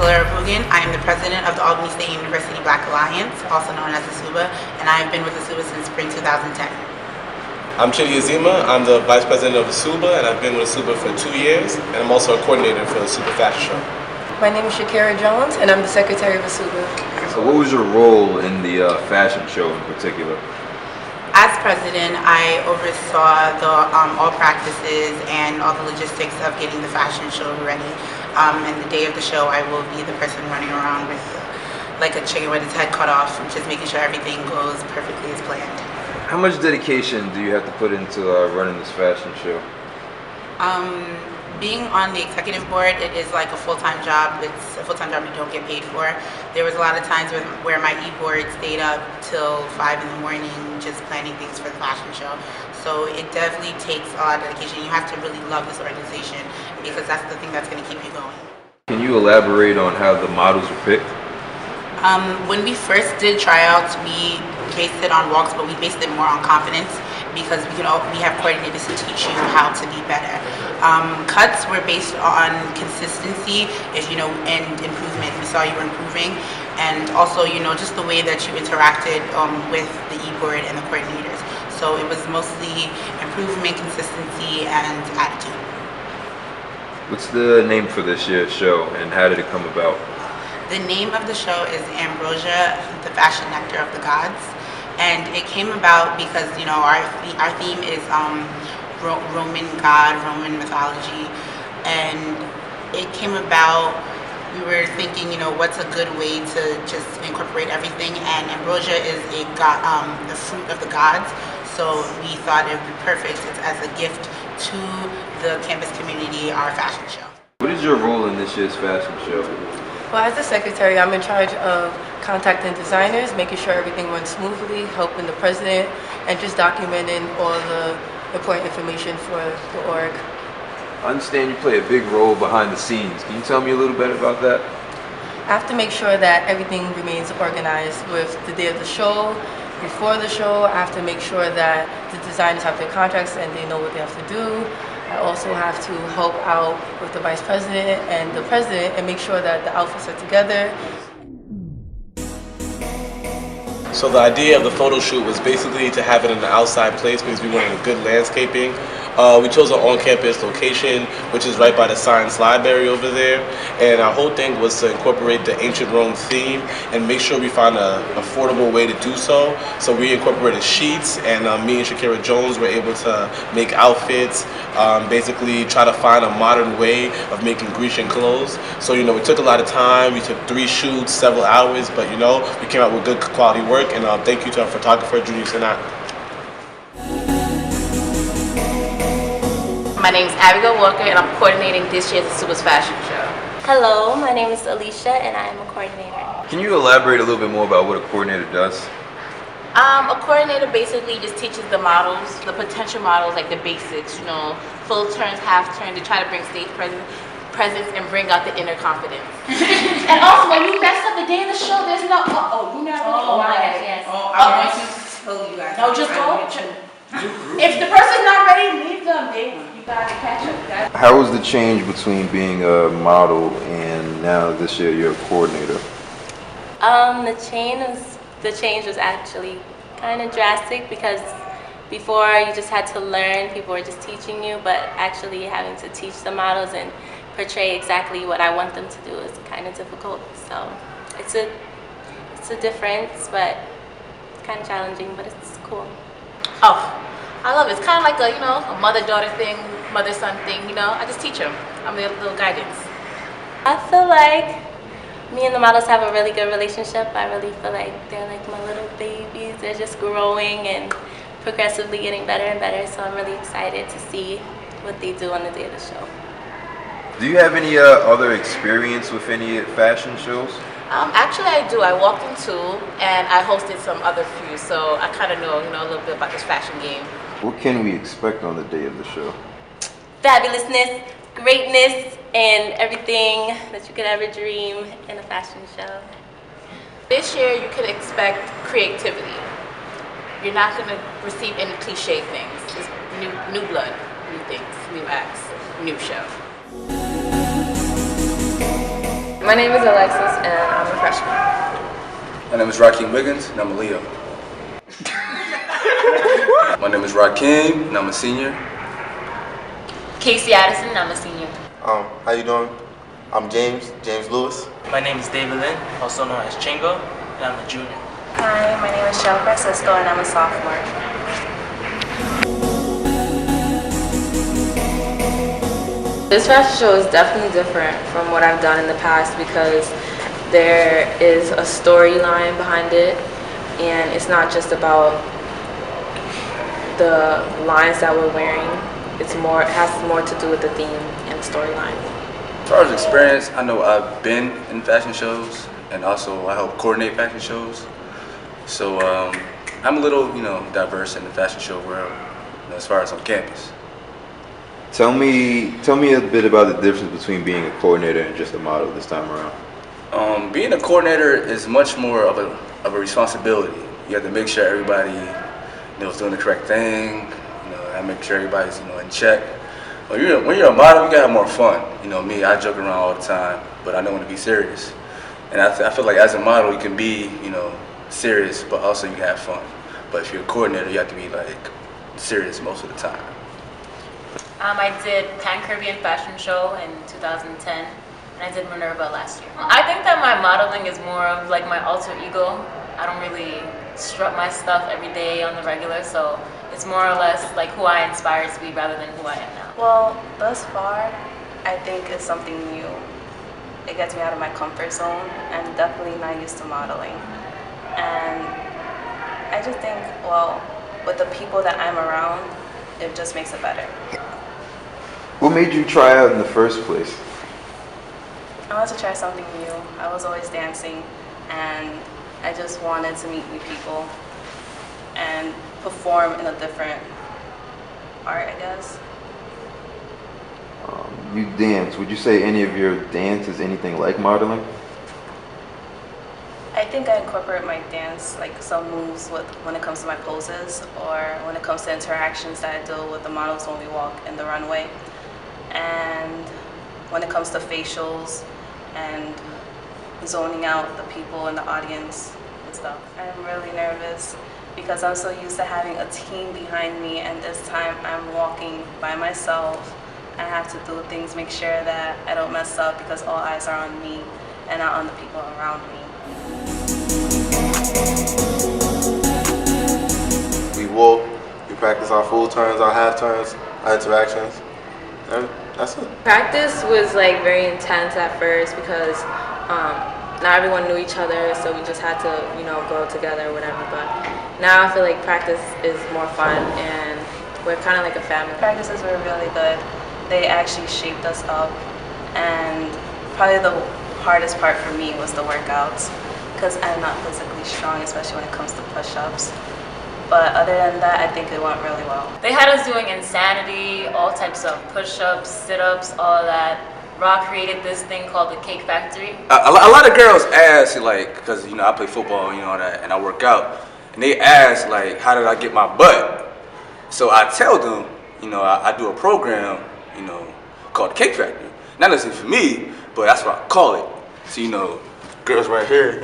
I am the president of the Albany State University Black Alliance, also known as ASUBA, and I have been with ASUBA since spring 2010. I'm Chidi Azima. I'm the vice president of ASUBA, and I've been with ASUBA for 2 years, and I'm also a coordinator for the ASUBA Fashion Show. My name is Shakira Jones, and I'm the secretary of ASUBA. So what was your role in the fashion show in particular? As president, I oversaw the all practices and all the logistics of getting the fashion show ready. And the day of the show, I will be the person running around with like a chicken with its head cut off, just making sure everything goes perfectly as planned. How much dedication do you have to put into running this fashion show? Being on the executive board, it is like a full-time job. It's a full-time job you don't get paid for. There was a lot of times where my e-board stayed up till 5 in the morning just planning things for the fashion show. So it definitely takes a lot of dedication. You have to really love this organization because that's the thing that's going to keep you going. Can you elaborate on how the models were picked? When we first did tryouts, we based it on walks, but we based it more on confidence because we have coordinators to teach you how to be better. Cuts were based on consistency, and improvement. We saw you were improving, and also, just the way that you interacted with the e-board and the coordinators. So it was mostly improvement, consistency, and attitude. What's the name for this year's show, and how did it come about? The name of the show is Ambrosia, the Fashion Nectar of the Gods, and it came about because our theme is Roman god, Roman mythology, and it came about. We were thinking, what's a good way to just incorporate everything, and ambrosia is the fruit of the gods. So we thought it would be perfect as a gift to the campus community, our fashion show. What is your role in this year's fashion show? Well, as the secretary, I'm in charge of contacting designers, making sure everything runs smoothly, helping the president, and just documenting all the important information for the org. I understand you play a big role behind the scenes. Can you tell me a little bit about that? I have to make sure that everything remains organized with the day of the show. Before the show, I have to make sure that the designers have their contracts and they know what they have to do. I also have to help out with the vice president and the president and make sure that the outfits are together. So the idea of the photo shoot was basically to have it in an outside place because we wanted a good landscaping. We chose an on-campus location, which is right by the science library over there. And our whole thing was to incorporate the ancient Rome theme and make sure we found an affordable way to do so. So we incorporated sheets, and me and Shakira Jones were able to make outfits, basically try to find a modern way of making Grecian clothes. So, it took a lot of time. We took 3 shoots, several hours, but, we came out with good quality work. And thank you to our photographer, Judy Sinat. My name is Abigail Walker, and I'm coordinating this year's ASUBA's fashion show. Hello, my name is Alicia, and I am a coordinator. Can you elaborate a little bit more about what a coordinator does? A coordinator basically just teaches the models, the potential models, like the basics, full turns, half turns, to try to bring stage presence and bring out the inner confidence. And also, when you mess up the day of the show, there's no, you're not really, Yes. I want you to tell you guys. No, just go. If the person's not ready, leave them. You gotta catch up, guys. How was the change between being a model and now this year you're a coordinator? The change was actually kind of drastic because before you just had to learn, people were just teaching you, but actually having to teach the models and portray exactly what I want them to do is kind of difficult. So it's a difference, but it's kind of challenging, but it's cool. Oh, I love it. It's kind of like a mother-daughter thing, mother-son thing, I just teach them. I'm their little guidance. I feel like me and the models have a really good relationship. I really feel like they're like my little babies. They're just growing and progressively getting better and better. So I'm really excited to see what they do on the day of the show. Do you have any other experience with any fashion shows? Actually, I do. I walked in 2, and I hosted some other few, so I kind of know, a little bit about this fashion game. What can we expect on the day of the show? Fabulousness, greatness, and everything that you could ever dream in a fashion show. This year, you can expect creativity. You're not going to receive any cliche things. It's new blood, new things, new acts, new show. My My name is Alexis, and I'm a freshman. My name is Raheem Wiggins, and I'm a Leo. My name is Raheem, and I'm a senior. Casey Addison, and I'm a senior. How you doing? I'm James Lewis. My name is David Lynn, also known as Chingo, and I'm a junior. Hi, my name is Shell Francisco, and I'm a sophomore. This fashion show is definitely different from what I've done in the past because there is a storyline behind it, and it's not just about the lines that we're wearing. It has more to do with the theme and the storyline. As far as experience, I know I've been in fashion shows, and also I help coordinate fashion shows. So I'm a little, diverse in the fashion show world, as far as on campus. Tell me a bit about the difference between being a coordinator and just a model this time around. Being a coordinator is much more of a responsibility. You have to make sure everybody is doing the correct thing. I make sure everybody's in check. When you're a model, you gotta have more fun. Me, I joke around all the time, but I know when to be serious. And I feel like as a model, you can be serious, but also you can have fun. But if you're a coordinator, you have to be serious most of the time. I did Pan Caribbean Fashion Show in 2010, and I did Minerva last year. I think that my modeling is more of my alter ego. I don't really strut my stuff every day on the regular, so it's more or less who I inspire to be rather than who I am now. Well, thus far, I think it's something new. It gets me out of my comfort zone. I'm definitely not used to modeling. And I just think, with the people that I'm around, it just makes it better. What made you try out in the first place? I wanted to try something new. I was always dancing, and I just wanted to meet new people and perform in a different art, I guess. You dance. Would you say any of your dance is anything like modeling? I think I incorporate my dance, some moves when it comes to my poses or when it comes to interactions that I do with the models when we walk in the runway. And when it comes to facials and zoning out the people in the audience and stuff. I'm really nervous because I'm so used to having a team behind me, and this time I'm walking by myself. I have to do things, make sure that I don't mess up because all eyes are on me and not on the people around me. We walk, we practice our full turns, our half turns, our interactions. And that's it. Practice was very intense at first because not everyone knew each other, so we just had to grow together or whatever. But now I feel like practice is more fun, and we're kind of like a family. Practices were really good. They actually shaped us up, and probably the hardest part for me was the workouts because I'm not physically strong, especially when it comes to push-ups. But other than that, I think it went really well. They had us doing insanity, all types of push-ups, sit-ups, all that. Rock created this thing called the Cake Factory. A lot of girls ask, because I play football, all that, and I work out, and they ask, how did I get my butt? So I tell them, I do a program, called the Cake Factory. Not necessarily for me, but that's what I call it. So, girls right here,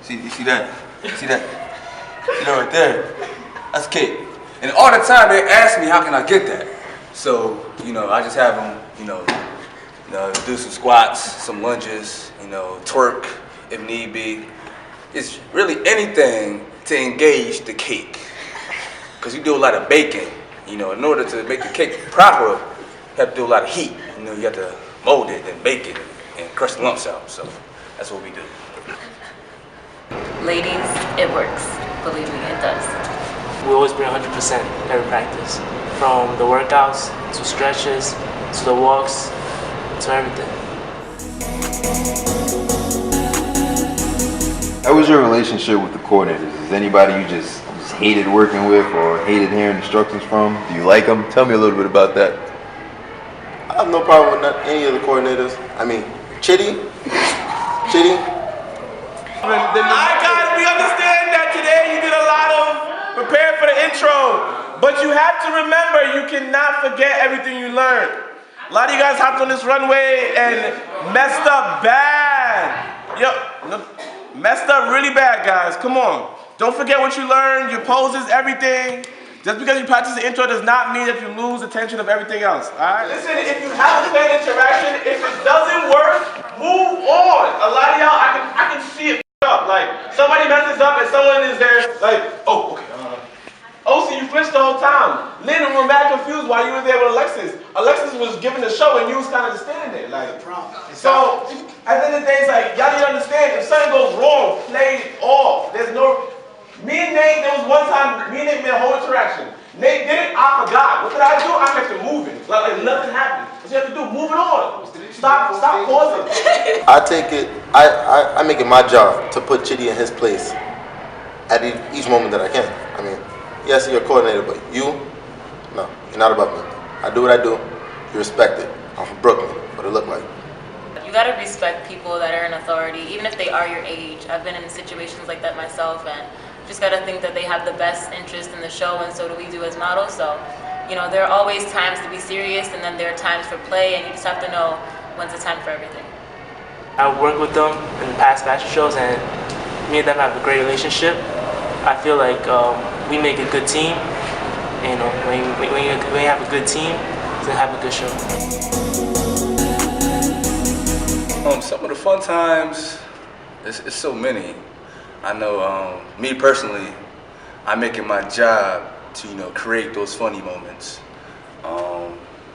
you see that? See that? Right there? That's cake. And all the time they ask me, how can I get that? So, I just have them, do some squats, some lunges, twerk if need be. It's really anything to engage the cake. Because you do a lot of baking. In order to make the cake proper, you have to do a lot of heat. You have to mold it and bake it and crush the lumps out. So that's what we do. Ladies, it works. Believe me, it does. We always bring 100% every practice, from the workouts to stretches to the walks to everything. How was your relationship with the coordinators? Is anybody you just hated working with or hated hearing instructions from? Do you like them? Tell me a little bit about that. I have no problem with any of the coordinators. I mean, Chitty. Alright guys, we understand that today you did a lot of prepare for the intro, but you have to remember you cannot forget everything you learned. A lot of you guys hopped on this runway and messed up bad. bad. Messed up really bad, guys. Come on. Don't forget what you learned, your poses, everything. Just because you practice the intro does not mean that you lose attention of everything else, all right? Listen, if you have a planned interaction, if it doesn't work, move on. A lot of y'all, I can see it up. Like, somebody messes up and someone is there, like, oh, okay. So you flinched the whole time. Lynn and were mad confused while you were there with Alexis. Alexis was giving the show and you was kind of just standing there. Like, so, at the end of the day, it's like, y'all need to understand, if something goes wrong, play it off. There's no, me and Nate, there was one time, me and Nate made a whole interaction. Nate did it, I forgot. What did I do? I kept it moving. Like nothing happened. What you have to do, move it on. Stop pausing. I take it, I make it my job to put Chitty in his place at each moment that I can. I mean, yes, you're a coordinator, but no, you're not above me. I do what I do, you respect it. I'm from Brooklyn, what it look like. You gotta respect people that are in authority, even if they are your age. I've been in situations like that myself, and just gotta think that they have the best interest in the show, and so do we do as models. So, there are always times to be serious, and then there are times for play, and you just have to know when's the time for everything. I worked with them in past fashion shows, and me and them have a great relationship. I feel like we make a good team. When you have a good team, you have a good show. Some of the fun times, it's so many. I know, me personally, I make it my job to, create those funny moments.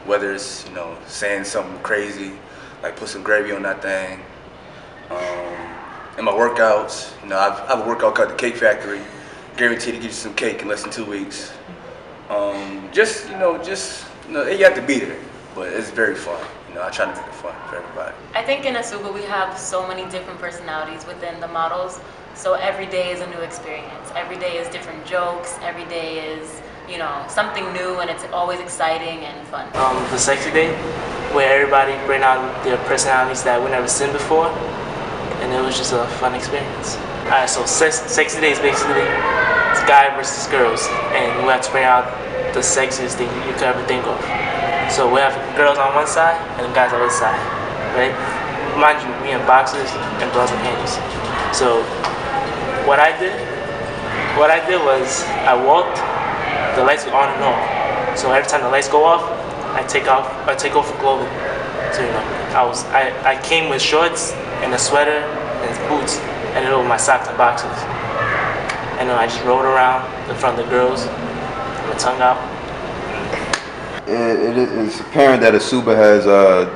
Whether it's, saying something crazy, like put some gravy on that thing. In my workouts, I have a workout called the Cake Factory. Guaranteed to get you some cake in less than 2 weeks. You have to be there, but it's very fun. I try to make it fun for everybody. I think in ASUBA we have so many different personalities within the models, so every day is a new experience. Every day is different jokes, every day is, something new, and it's always exciting and fun. The Sexy Day, where everybody bring out their personalities that we never seen before, and it was just a fun experience. Alright, so Sexy Day is basically it's guy versus girls, and we have to bring out the sexiest thing you could ever think of. So we have girls on one side and guys on the other side, right? Mind you, we in boxers and gloves and panties. So what I did was I walked, the lights were on and off. So every time the lights go off, I take off the clothing. So I came with shorts and a sweater and boots, and over my socks and boxers. And then I just rode around in front of the girls, with my tongue out. It's apparent that ASUBA has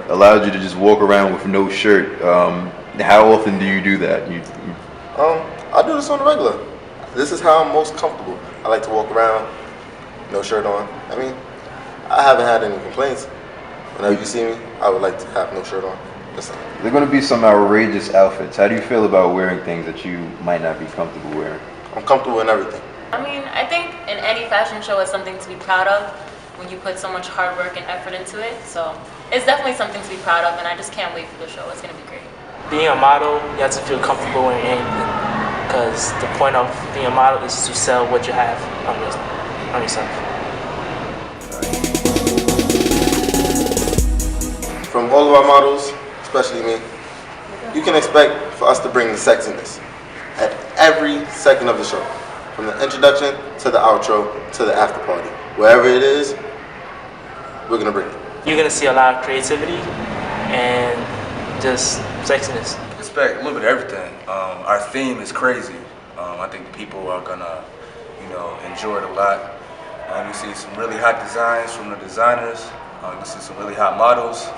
allowed you to just walk around with no shirt. How often do you do that? I do this on the regular. This is how I'm most comfortable. I like to walk around, no shirt on. I mean, I haven't had any complaints. Whenever you see me, I would like to have no shirt on. Listen. There are going to be some outrageous outfits. How do you feel about wearing things that you might not be comfortable wearing? I'm comfortable in everything. I think in any fashion show it's something to be proud of when you put so much hard work and effort into it. So it's definitely something to be proud of, and I just can't wait for the show. It's going to be great. Being a model, you have to feel comfortable wearing anything, because the point of being a model is to sell what you have on yourself. From all of our models, especially me, you can expect for us to bring the sexiness at every second of the show. From the introduction to the outro to the after party. Wherever it is, we're gonna bring it. You're gonna see a lot of creativity and just sexiness. Expect a little bit of everything. Our theme is crazy. I think the people are gonna, enjoy it a lot. You see some really hot designs from the designers. You see some really hot models.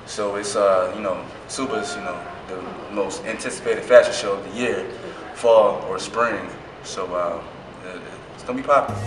So it's, ASUBA's, the most anticipated fashion show of the year, fall or spring. So it's gonna be popular.